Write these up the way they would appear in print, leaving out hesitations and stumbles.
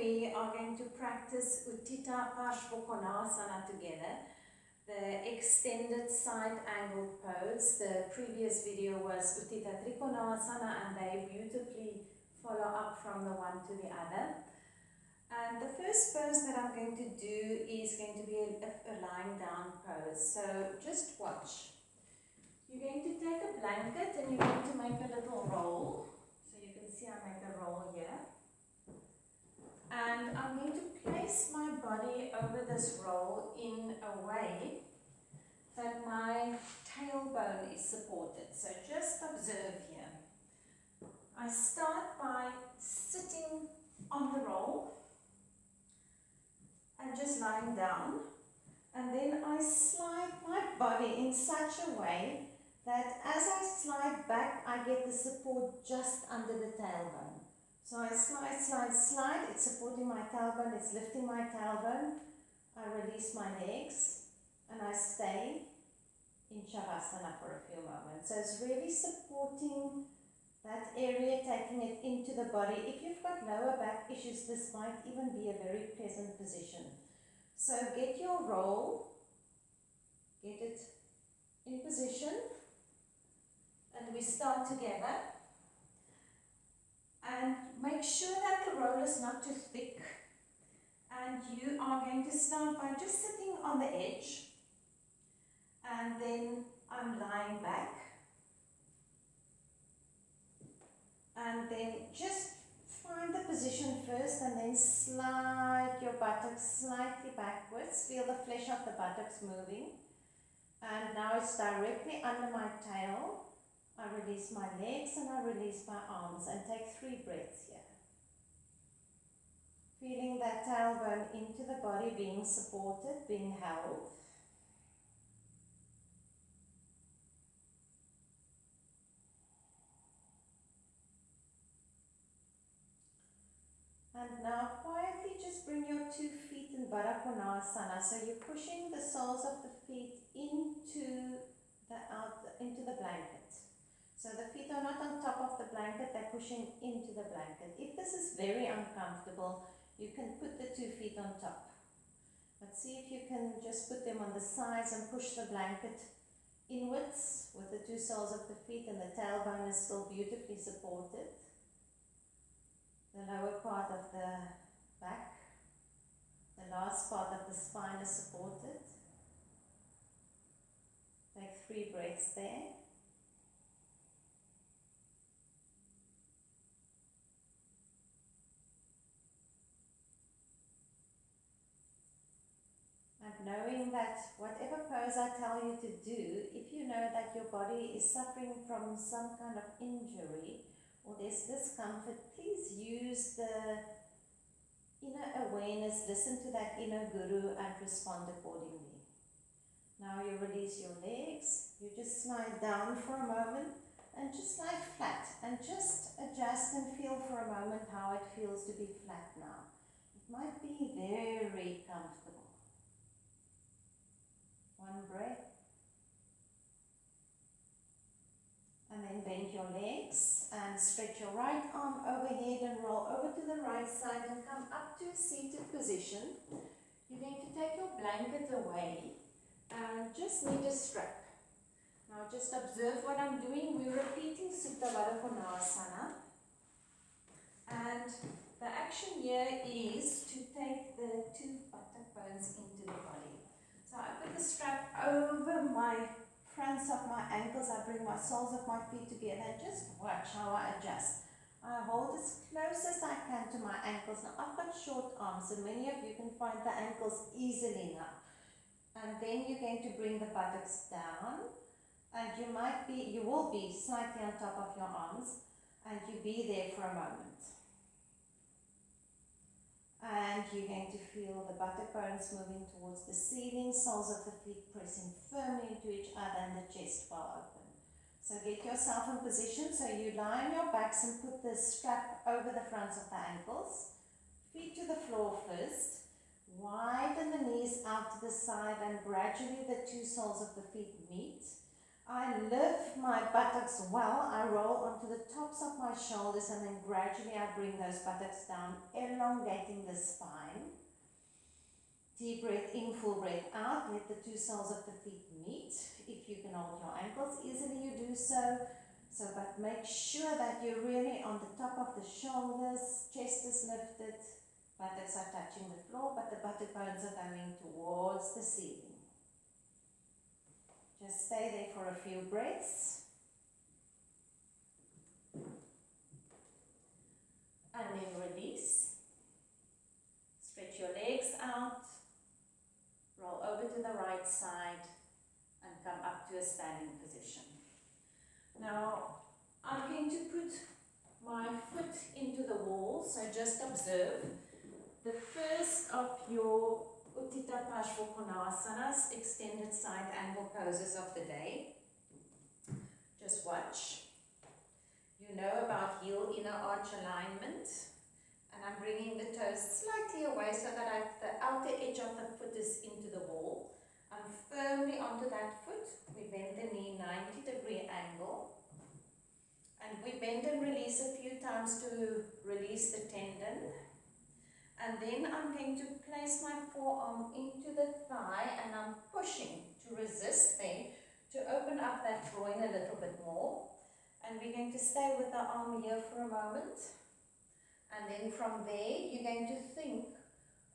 we are going to practice Utthita Parsvakonasana together, the extended side angled pose. The previous video was Utthita Trikonasana and they beautifully follow up from the one to the other. And the first pose that I'm going to do is going to be a lying down pose. So just watch. You're going to take a blanket and you're going to make a little roll. So you can see I make a roll here. And I'm going to place my body over this roll in a way that my tailbone is supported. So just observe here. I start by sitting on the roll and just lying down. And then I slide my body in such a way that as I slide back, I get the support just under the tailbone. So I slide, slide, slide, it's supporting my tailbone, it's lifting my tailbone. I release my legs and I stay in Shavasana for a few moments. So it's really supporting that area, taking it into the body. If you've got lower back issues, this might even be a very pleasant position. So get your roll, get it in position, and we start together. And make sure that the roll is not too thick. And you are going to start by just sitting on the edge. And then I'm lying back. And then just find the position first and then slide your buttocks slightly backwards. Feel the flesh of the buttocks moving. And now it's directly under my tail. I release my legs and I release my arms and take 3 breaths here. Feeling that tailbone into the body being supported, being held. And now quietly just bring your 2 feet in Baddha Konasana. So you're pushing the soles of the feet into the blanket. So the feet are not on top of the blanket, they're pushing into the blanket. If this is very uncomfortable, you can put the 2 feet on top. But see if you can just put them on the sides and push the blanket inwards with the 2 soles of the feet, and the tailbone is still beautifully supported. The lower part of the back, the last part of the spine is supported. Take 3 breaths there. And knowing that whatever pose I tell you to do, if you know that your body is suffering from some kind of injury or there's discomfort, please use the inner awareness, listen to that inner guru and respond accordingly. Now you release your legs, you just slide down for a moment and just lie flat and just adjust and feel for a moment how it feels to be flat now. It might be very comfortable. 1 breath. And then bend your legs and stretch your right arm overhead and roll over to the right side and come up to a seated position. You're going to take your blanket away and just need a strap. Now just observe what I'm doing. We're repeating Utthita Parsvakonasana. And the action here is to take the 2 buttock bones into the body. So I put the strap over my fronts of my ankles. I bring my soles of my feet together and just watch how I adjust. I hold as close as I can to my ankles. Now I've got short arms and many of you can find the ankles easily now. And then you're going to bring the buttocks down, and you will be slightly on top of your arms, and you be there for a moment. And you're going to feel the buttock bones moving towards the ceiling, soles of the feet pressing firmly into each other, and the chest well open. So get yourself in position. So you lie on your backs and put the strap over the fronts of the ankles. Feet to the floor first. Widen the knees out to the side and gradually the 2 soles of the feet meet. I lift my buttocks well. I roll onto the tops of my shoulders and then gradually I bring those buttocks down, elongating the spine. Deep breath in, full breath out. Let the two soles of the feet meet. If you can hold your ankles easily, you do so. But make sure that you're really on the top of the shoulders, chest is lifted, buttocks are touching the floor, but the buttock bones are going towards the ceiling. Just stay there for a few breaths. And then release. Stretch your legs out. Roll over to the right side and come up to a standing position. Now, I'm going to put my foot into the wall, so just observe. The first of your Utthita Parsvakonasana, extended side angle poses of the day. Just watch. You know about heel inner arch alignment. And I'm bringing the toes slightly away so that the outer edge of the foot is into the wall. I'm firmly onto that foot. We bend the knee 90-degree angle. And we bend and release a few times to release the tendon. And then I'm going to place my forearm into the thigh and I'm pushing to resist there to open up that groin a little bit more. And we're going to stay with the arm here for a moment. And then from there, you're going to think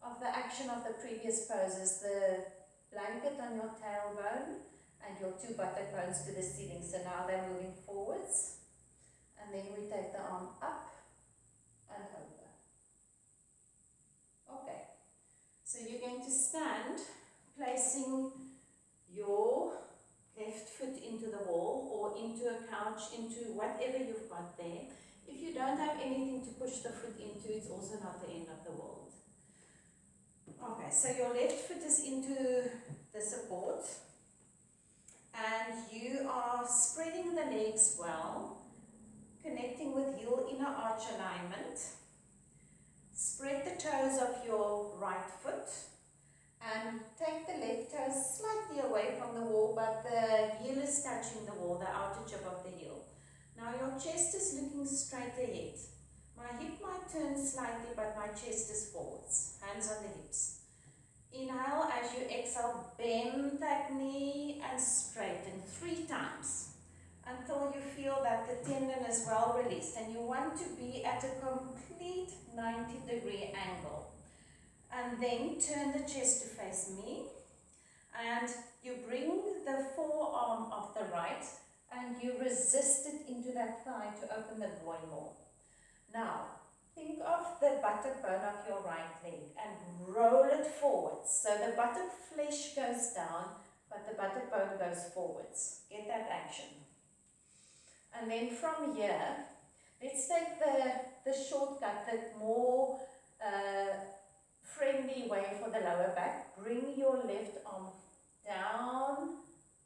of the action of the previous poses, the blanket on your tailbone and your two buttock bones to the ceiling. So now they're moving forwards. And then we take the arm up and over. Okay. So you're going to stand, placing your left foot into the wall or into a couch, into whatever you've got there. If you don't have anything to push the foot into, it's also not the end of the world. Okay, so your left foot is into the support and you are spreading the legs well, connecting with heel inner arch alignment. Spread the toes of your right foot and take the left toes slightly away from the wall, but the heel is touching the wall, the outer tip of the heel. Now your chest is looking straight ahead. My hip might turn slightly, but my chest is forwards. Hands on the hips. Inhale as you exhale, bend that knee and straighten 3 times until you feel that the tendon is well released. And you want to be at a complete 90-degree angle. And then turn the chest to face me. And you bring the forearm of the right and you resist it into that thigh to open the groin more. Now, think of the buttock bone of your right leg and roll it forwards. So the buttock flesh goes down, but the buttock bone goes forwards. Get that action. And then from here, let's take the shortcut, the more friendly way for the lower back. Bring your left arm down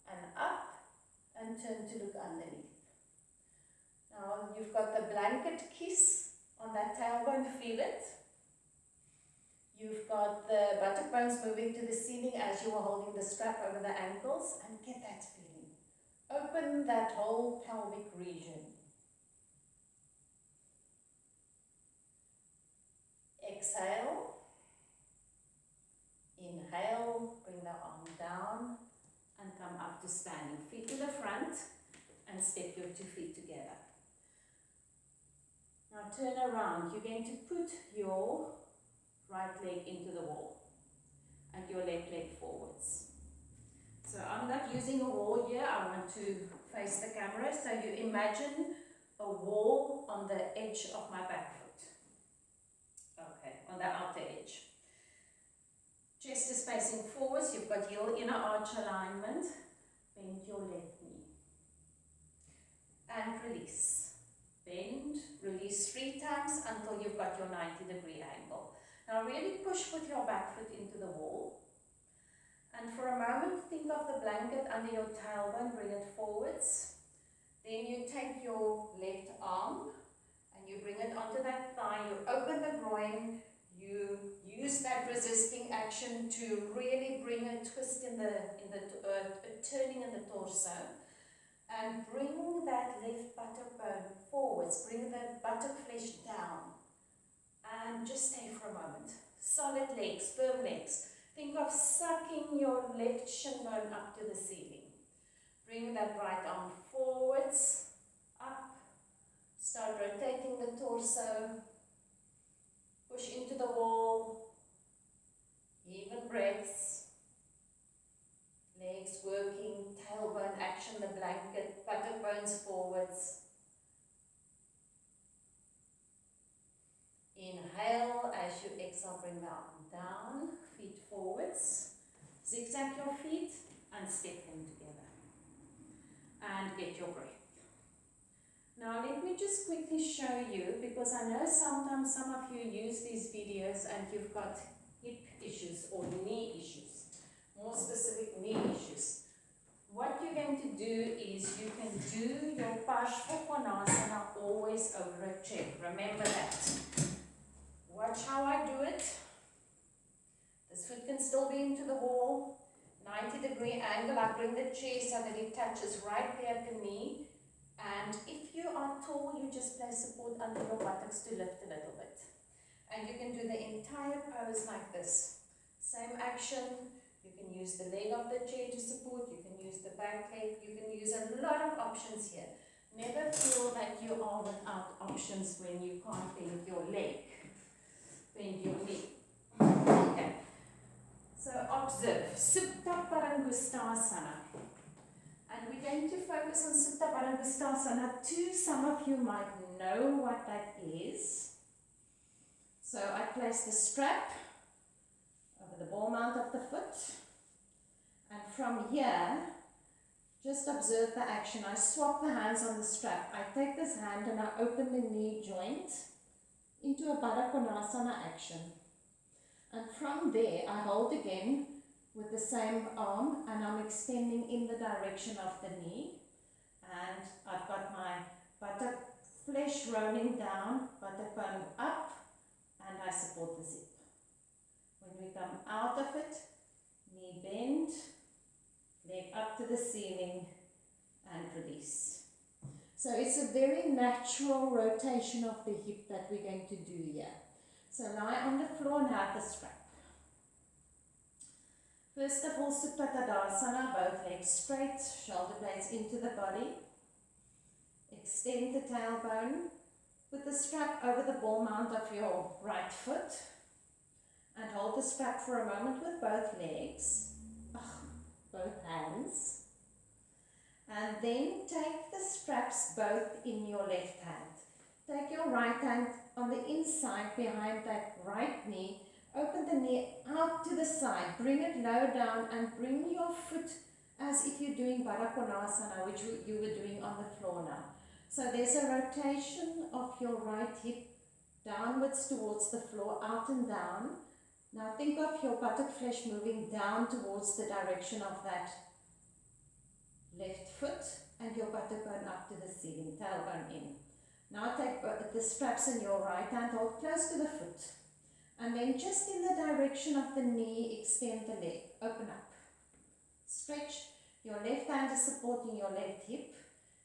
and up and turn to look underneath. Now you've got the blanket kiss on that tailbone, feel it. You've got the buttock bones moving to the ceiling as you are holding the strap over the ankles, and get that feeling. Open that whole pelvic region. Exhale. Inhale, bring the arm down and come up to standing. Feet to the front and step your 2 feet together. Now turn around. You're going to put your right leg into the wall and your left leg forwards. So I'm not using a wall here. I want to face the camera. So you imagine a wall on the edge of my back foot. Okay, on the outer edge. Chest is facing forwards. You've got heel inner arch alignment. Bend your left knee. And release. Bend, release 3 times until you've got your 90-degree angle. Now really push with your back foot into the wall. And for a moment, think of the blanket under your tailbone, bring it forwards. Then you take your left arm and you bring it onto that thigh. You open the groin. You use that resisting action to really bring a twist in the turning in the torso. And bring that left buttock bone forwards. Bring the buttock flesh down. And just stay for a moment. Solid legs, firm legs. Think of sucking your left shin bone up to the ceiling. Bring that right arm forwards, up. Start rotating the torso. Push into the wall. Even breaths. Legs working, tailbone action, the blanket, buttock bones forwards. Inhale as you exhale, bring the arm down, feet forwards. Zigzag your feet and step them together. And get your breath. Now let me just quickly show you, because I know sometimes some of you use these videos and you've got hip issues or knee issues. More specific knee issues. What you're going to do is you can do your Parsvakonasana always over a chair. Remember that. Watch how I do it. This foot can still be into the wall. 90-degree angle. I bring the chair so that it touches right there at the knee. And if you are tall, you just place support under your buttocks to lift a little bit. And you can do the entire pose like this. Same action. You can use the leg of the chair to support. You can use the back leg. You can use a lot of options here. Never feel that you are without options when you can't bend your leg. Bend your knee. Okay. So observe. Utthita Parsvakonasana. And we're going to focus on Utthita Parsvakonasana too. Some of you might know what that is. So I place the strap over the ball mount of the foot. And from here, just observe the action. I swap the hands on the strap. I take this hand and I open the knee joint into a Parsvakonasana action. And from there, I hold again with the same arm and I'm extending in the direction of the knee. And I've got my buttock flesh rolling down, buttock bone up, and I support the zip. When we come out of it, knee bend, leg up to the ceiling, and release. So it's a very natural rotation of the hip that we're going to do here. So lie on the floor and have the strap. First of all, Utthita Parsvakonasana, both legs straight, shoulder blades into the body. Extend the tailbone. Put the strap over the ball mount of your right foot. And hold the strap for a moment with both legs, both hands. And then take the straps both in your left hand. Take your right hand on the inside behind that right knee. Open the knee out to the side. Bring it low down and bring your foot as if you're doing Parsvakonasana, which you were doing on the floor now. So there's a rotation of your right hip downwards towards the floor, out and down. Now think of your buttock flesh moving down towards the direction of that left foot and your buttock bone up to the ceiling, tailbone in. Now take the straps in your right hand, hold close to the foot. And then just in the direction of the knee, extend the leg, open up. Stretch, your left hand is supporting your left hip.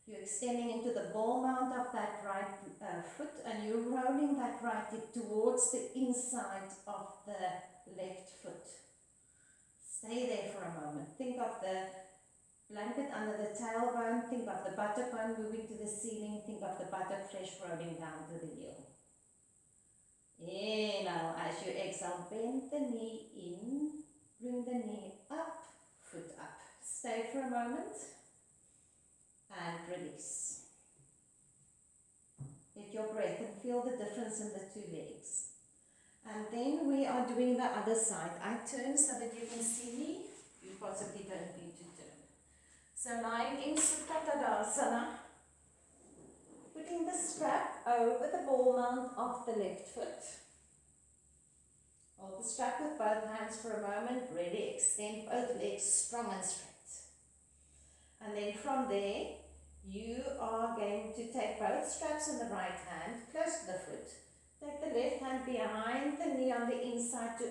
You're extending into the ball mount of that right foot and you're rolling that right hip towards the inside of the left foot. Stay there for a moment. Think of the blanket under the tailbone. Think of the buttock bone moving to the ceiling. Think of the buttock flesh rolling down to the heel. Inhale, as you exhale, bend the knee in. Bring the knee up, foot up. Stay for a moment. And release. Get your breath and feel the difference in the two legs. And then we are doing the other side. I turn so that you can see me. You possibly don't need to turn. So lying in Utthita Parsvakonasana, putting the strap over the ball mount of the left foot. Hold the strap with both hands for a moment. Really extend both legs strong and straight. And then from there, you are going to take both straps in the right hand, close to the foot. Take the left hand behind the knee on the inside to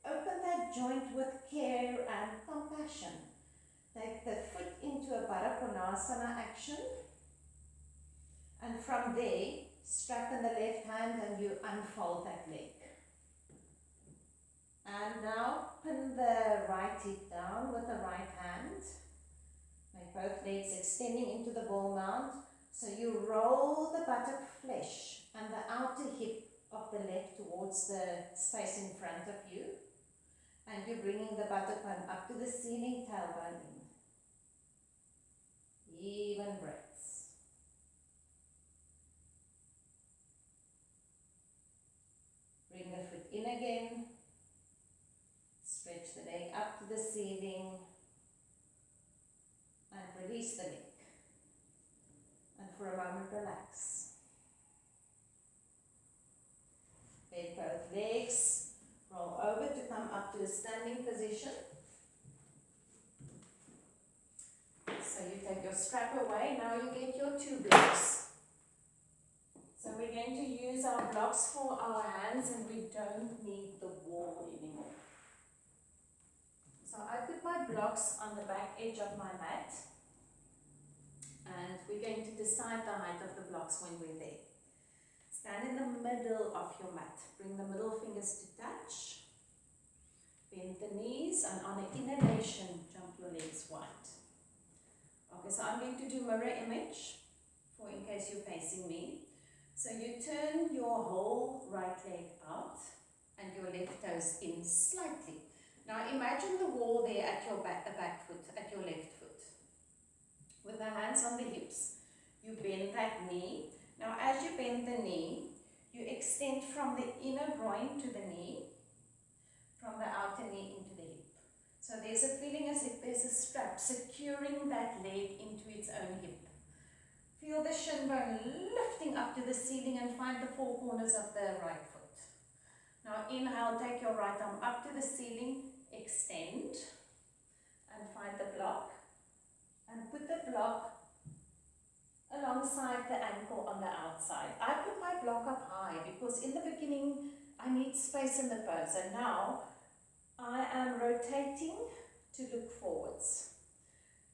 open that joint with care and compassion. Take the foot into a Parsvakonasana Parsvakonasana action. And from there, strap in the left hand and you unfold that leg. And now pin the right hip down with the right hand. Make both legs extending into the ball mount. So you roll the buttock flesh and the outer hip of the left towards the space in front of you. And you're bringing the buttock bone up to the ceiling, tailbone in. Even breaths. Bring the foot in again. Stretch the leg up to the ceiling. And release the leg. And for a moment, relax. Bend both legs. Roll over to come up to a standing position. So you take your strap away. Now you get your two blocks. So we're going to use our blocks for our hands and we don't need the wall anymore. So I put my blocks on the back edge of my mat. And we're going to decide the height of the blocks when we're there. Stand in the middle of your mat. Bring the middle fingers to touch. Bend the knees and on an inhalation, jump your legs wide. Okay, so I'm going to do mirror image for in case you're facing me. So you turn your whole right leg out and your left toes in slightly. Now imagine the wall there at your back foot, at your left foot. With the hands on the hips, you bend that knee. Now as you bend the knee, you extend from the inner groin to the knee, from the outer knee into the hip. So there's a feeling as if there's a strap securing that leg into its own hip. Feel the shin bone lifting up to the ceiling and find the four corners of the right foot. Now inhale, take your right arm up to the ceiling, extend and find the block and put the block alongside the ankle on the outside. I put my block up high because in the beginning I need space in the pose, and now I am rotating to look forwards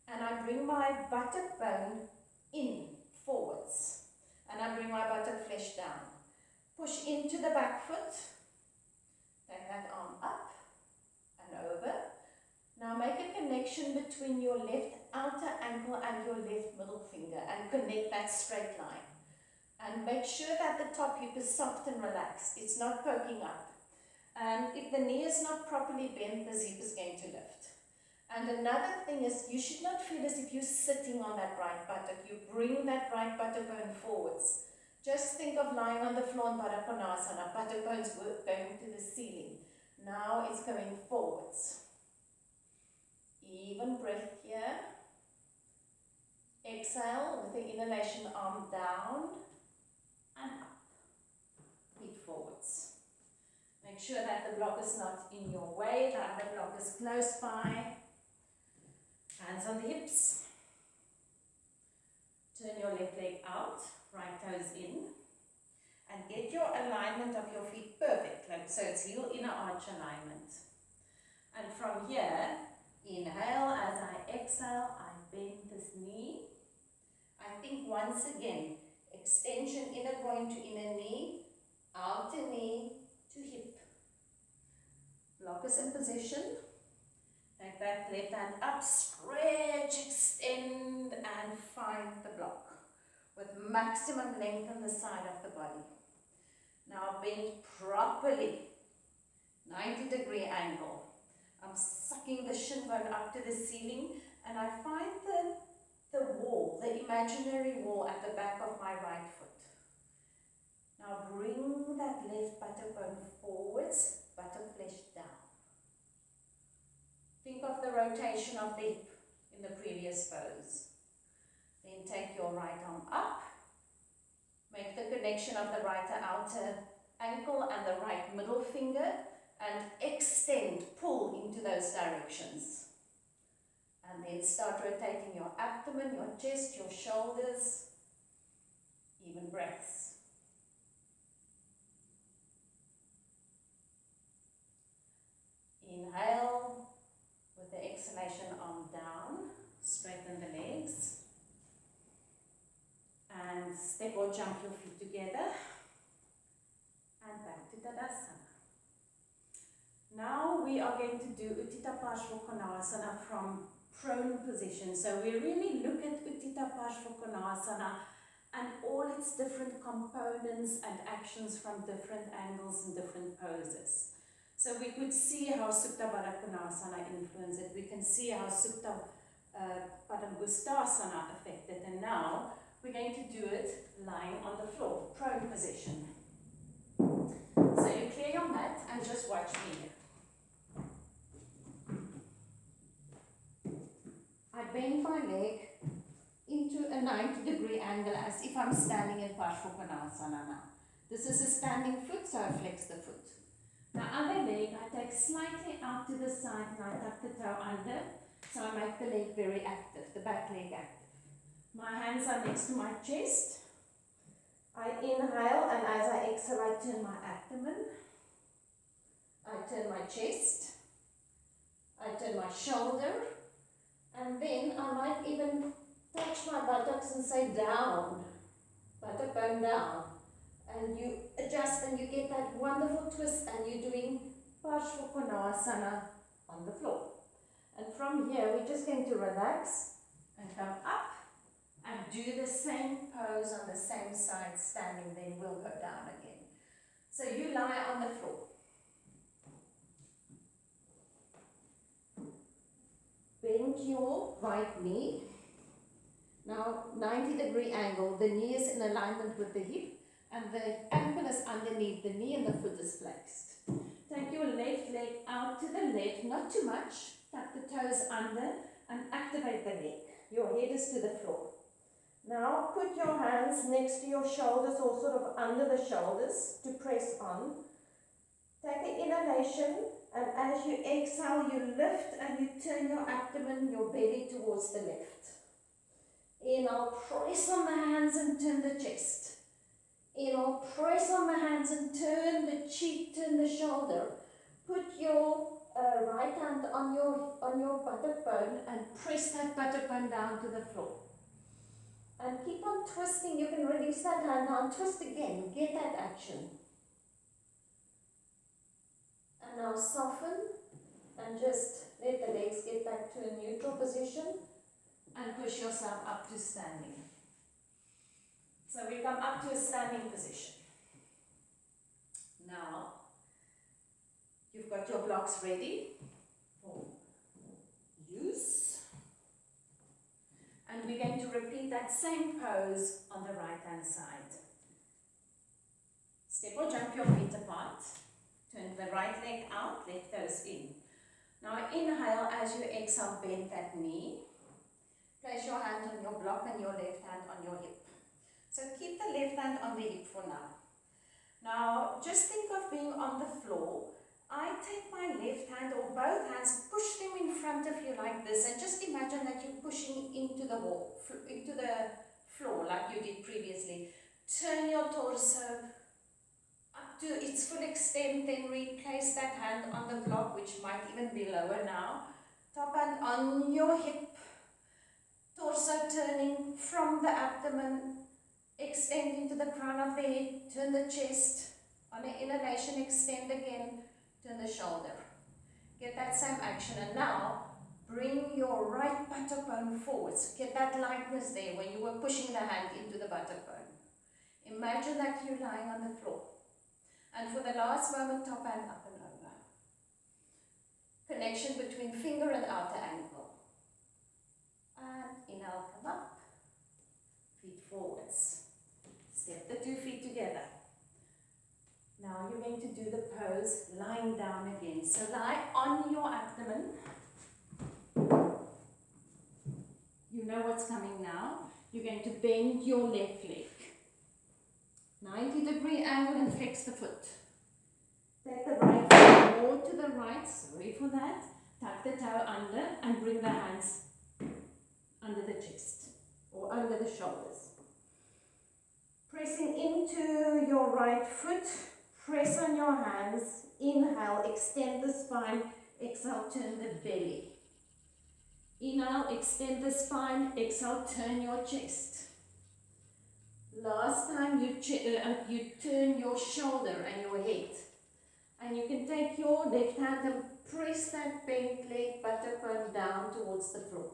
and I bring my buttock bone in forwards and I bring my buttock flesh down. Push into the back foot, take that arm up and over. Now make a connection between your left outer ankle and your left middle finger and connect that straight line. And make sure that the top hip is soft and relaxed. It's not poking up. And if the knee is not properly bent, this hip is going to lift. And another thing is you should not feel as if you're sitting on that right buttock. You bring that right buttock bone forwards. Just think of lying on the floor in Parsvakonasana. Buttock bone's going to the ceiling. Now it's going forwards. Even breath here. Exhale with the inhalation, arm down and up. Feet forwards. Make sure that the block is not in your way, the other block is close by. Hands on the hips. Turn your left leg out, right toes in. And get your alignment of your feet perfect. So it's heel inner arch alignment. And from here, inhale, as I exhale, I bend this knee. I think once again, extension inner groin to inner knee, outer knee to hip. Block is in position. Take that left hand up, stretch, extend, and find the block with maximum length on the side of the body. Now bend properly, 90-degree angle. I'm sucking the shin bone up to the ceiling and I find the wall, the imaginary wall at the back of my right foot. Now bring that left buttock bone forwards, buttock flesh down. Think of the rotation of the hip in the previous pose. Then take your right arm up. Make the connection of the right outer ankle and the right middle finger and extend, pull into those directions. And then start rotating your abdomen, your chest, your shoulders. Even breaths. Inhale with the exhalation, arm down, straighten the legs. jump your feet together and back to Tadasana. Now we are going to do Utthita Parsvakonasana from prone position. So we really look at Utthita Parsvakonasana and all its different components and actions from different angles and different poses. So we could see how Supta Baddha influenced it. We can see how Supta Padangusthasana affected. And now we're going to do it lying on the floor, prone position. So you clear your mat and just watch me. I bend my leg into a 90-degree angle as if I'm standing in Parsvakonasana now. This is a standing foot, so I flex the foot. The other leg I take slightly out to the side and I tuck the toe under, so I make the leg very active, the back leg active. My hands are next to my chest. I inhale, and as I exhale I turn my abdomen, I turn my chest, I turn my shoulder, and then I might even touch my buttocks and say down, buttock bone down. And you adjust and you get that wonderful twist, and you're doing Parsvakonasana on the floor. And from here we're just going to relax and come up and do the same pose on the same side standing, then we'll go down again. So you lie on the floor. Bend your right knee. Now 90-degree angle, the knee is in alignment with the hip and the ankle is underneath the knee and the foot is flexed. Take your left leg out to the left, not too much. Tuck the toes under and activate the leg. Your head is to the floor. Now put your hands next to your shoulders or sort of under the shoulders to press on. Take an inhalation, and as you exhale you lift and you turn your abdomen, your belly towards the left. Inhale, press on the hands and turn the chest. Inhale, press on the hands and turn the cheek, turn the shoulder. Put your right hand on your buttock bone and press that buttock bone down to the floor. And keep on twisting. You can release that hand now and twist again. Get that action. And now soften and just let the legs get back to a neutral position and push yourself up to standing. So we come up to a standing position. Now, you've got your blocks ready for use. And we're going to repeat that same pose on the right hand side. Step or jump your feet apart. Turn the right leg out, left toes in. Now inhale, as you exhale, bend that knee. Place your hand on your block and your left hand on your hip. So keep the left hand on the hip for now. Now just think of being on the floor. I take my left hand or both hands, push them in front of you like this, and just imagine that you're pushing into the wall, into the floor like you did previously. Turn your torso up to its full extent, then replace that hand on the block, which might even be lower now. Top hand on your hip, torso turning from the abdomen, extend into the crown of the head, turn the chest. On an inhalation, extend again, turn the shoulder. Get that same action, and now bring your right buttock bone forwards. Get that lightness there when you were pushing the hand into the buttock bone. Imagine that you're lying on the floor. And for the last moment, top hand up and over. Connection between finger and outer ankle. And inhale, come up. Feet forwards. Step the 2 feet together. Now you're going to do the pose lying down again. So lie on your abdomen. You know what's coming now. You're going to bend your left leg. 90-degree angle and flex the foot. Take the right foot more to the right. Sorry for that. Tuck the toe under and bring the hands under the chest or under the shoulders. Pressing into your right foot. Press on your hands. Inhale, extend the spine. Exhale, turn the belly. Inhale, extend the spine. Exhale, turn your chest. Last time you turn your shoulder and your head. And you can take your left hand and press that bent leg buttock down towards the floor.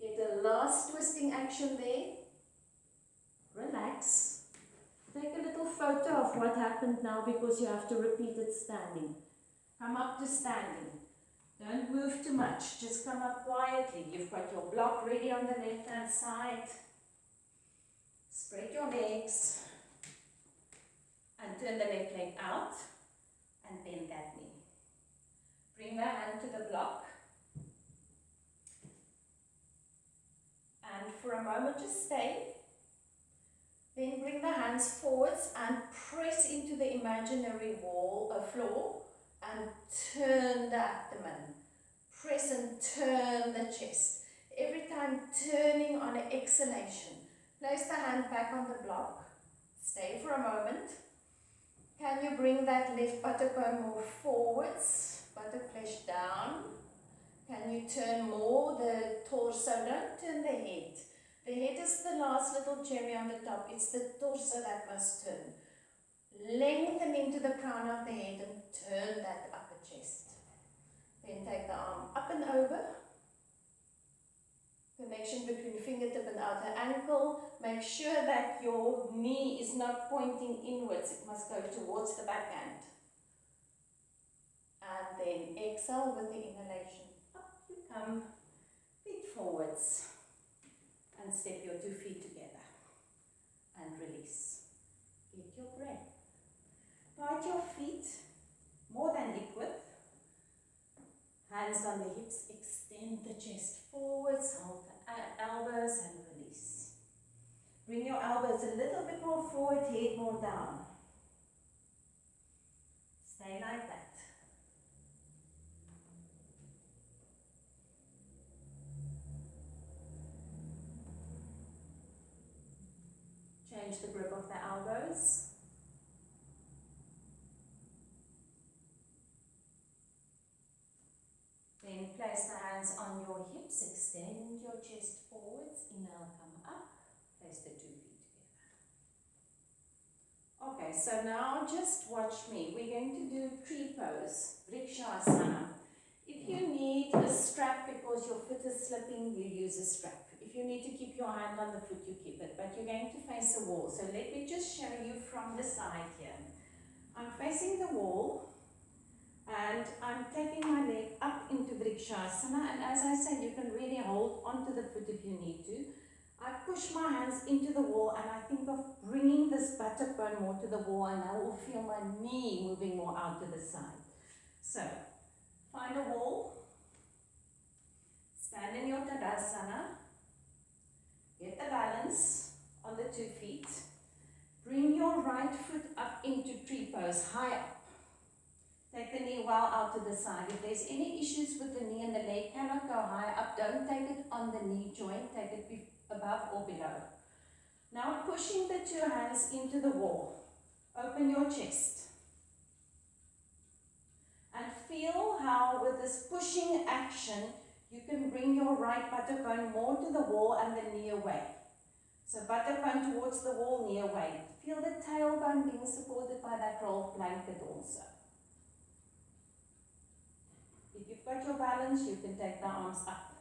Get a last twisting action there. Relax. Take a little photo of what happened now because you have to repeat it standing. Come up to standing. Don't move too much. Just come up quietly. You've got your block ready on the left hand side. Spread your legs. And turn the left leg out. And bend that knee. Bring the hand to the block. And for a moment just stay. Then bring the hands forwards and press into the imaginary wall or floor and turn the abdomen. Press and turn the chest. Every time turning on an exhalation. Place the hand back on the block. Stay for a moment. Can you bring that left buttock bone more forwards? Buttock flesh down. Can you turn more the torso? Don't turn the head. The head is the last little cherry on the top. It's the torso that must turn. Lengthen into the crown of the head and turn that upper chest. Then take the arm up and over. Connection between fingertip and outer ankle. Make sure that your knee is not pointing inwards. It must go towards the backhand. And then exhale with the inhalation. Up you come. Feet forwards. And step your 2 feet together. And release. Get your breath. Bite your feet more than hip width. Hands on the hips. Extend the chest forwards. Hold the elbows and release. Bring your elbows a little bit more forward, head more down. Stay like that. Change the grip of the elbows. Then place the hands on your hips. Extend your chest forwards. Inhale, come up. Place the 2 feet together. Okay, so now just watch me. We're going to do tree pose, Vrikshasana. If you need a strap because your foot is slipping, you use a strap. If you need to keep your hand on the foot, you keep it. But you're going to face a wall. So let me just show you from the side here. I'm facing the wall. And I'm taking my leg up into Vrikshasana, and as I said, you can really hold onto the foot if you need to. I push my hands into the wall and I think of bringing this buttock bone more to the wall, and I will feel my knee moving more out to the side. So, find a wall, stand in your Tadasana, get the balance on the 2 feet, bring your right foot up into tree pose, high up. Take the knee well out to the side. If there's any issues with the knee and the leg cannot go high up, don't take it on the knee joint, take it above or below. Now pushing the 2 hands into the wall. Open your chest. And feel how with this pushing action, you can bring your right buttock bone more to the wall and the knee away. So buttock bone towards the wall, knee away. Feel the tailbone being supported by that rolled blanket also. If you've got your balance, you can take the arms up.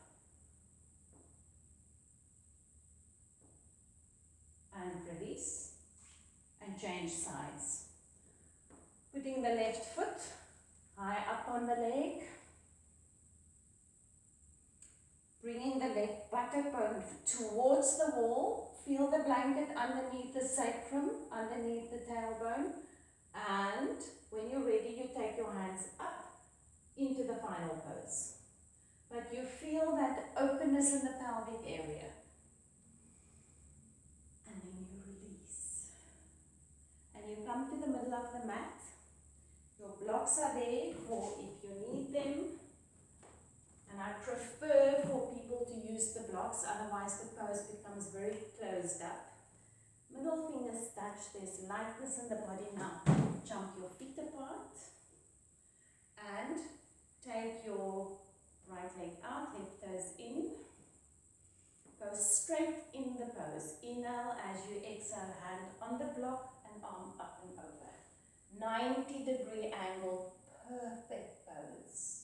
And release. And change sides. Putting the left foot high up on the leg. Bringing the left buttock bone towards the wall. Feel the blanket underneath the sacrum, underneath the tailbone. And when you're ready, you take your hands up into the final pose. But you feel that openness in the pelvic area. And then you release. And you come to the middle of the mat. Your blocks are there for if you need them. And I prefer for people to use the blocks, otherwise the pose becomes very closed up. Middle fingers touch, there's lightness in the body now. Jump your feet apart. And take your right leg out, left toes in. Go straight in the pose. pose. Inhale as you exhale, hand on the block and arm up and over. 90-degree angle, perfect pose.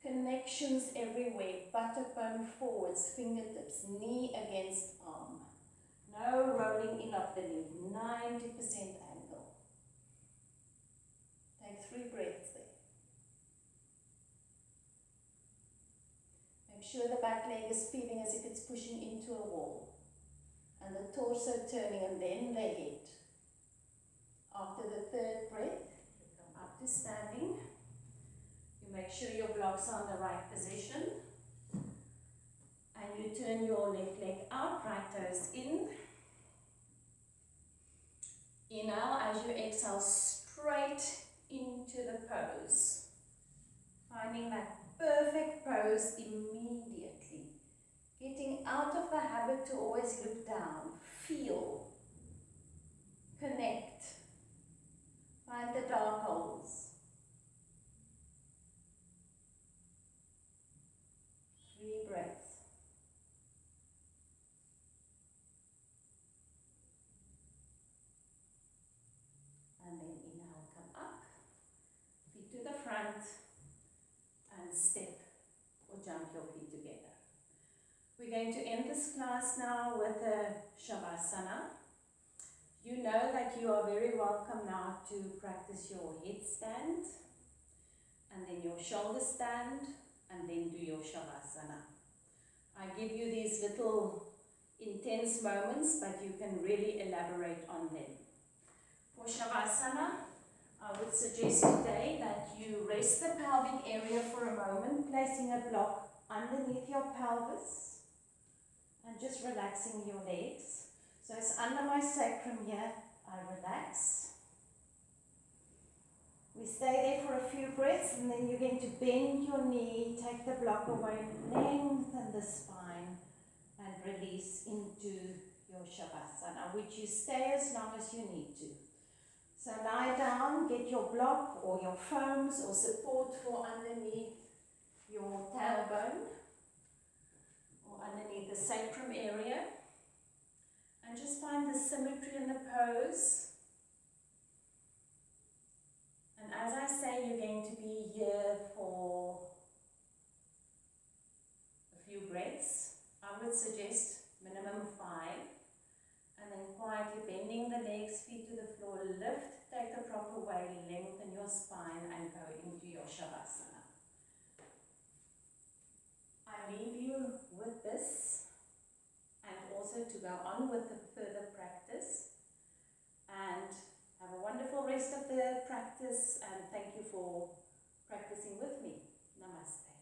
Connections everywhere, buttock bone forwards, fingertips, knee against arm. No rolling in of the knee, 90% angle. Take 3 breaths there. Make sure the back leg is feeling as if it's pushing into a wall. And the torso turning and then the head. After the 3rd breath, you come up to standing. You make sure your blocks are in the right position. And you turn your left leg out, right toes in. Inhale as you exhale straight into the pose. Finding that perfect pose immediately. Getting out of the habit to always look down. Feel. Connect. Find the dark holes. 3 breaths. And then inhale, come up. Feet to the front. And step or jump your feet together. We're going to end this class now with a Shavasana. You know that you are very welcome now to practice your headstand, and then your shoulder stand, and then do your Shavasana. I give you these little intense moments, but you can really elaborate on them. For Shavasana, I would suggest today that you rest the pelvic area for a moment, placing a block underneath your pelvis and just relaxing your legs. So it's under my sacrum here, I relax. We stay there for a few breaths and then you're going to bend your knee, take the block away, lengthen the spine and release into your Shavasana, which you stay as long as you need to. So lie down, get your block or your foams or support for underneath your tailbone or underneath the sacrum area. And just find the symmetry in the pose. And as I say, you're going to be here for a few breaths. I would suggest minimum 5. And then quietly bending the legs, feet to the floor, lift, take the proper way, lengthen your spine and go into your Shavasana. I leave you with this and also to go on with the further practice. And have a wonderful rest of the practice and thank you for practicing with me. Namaste.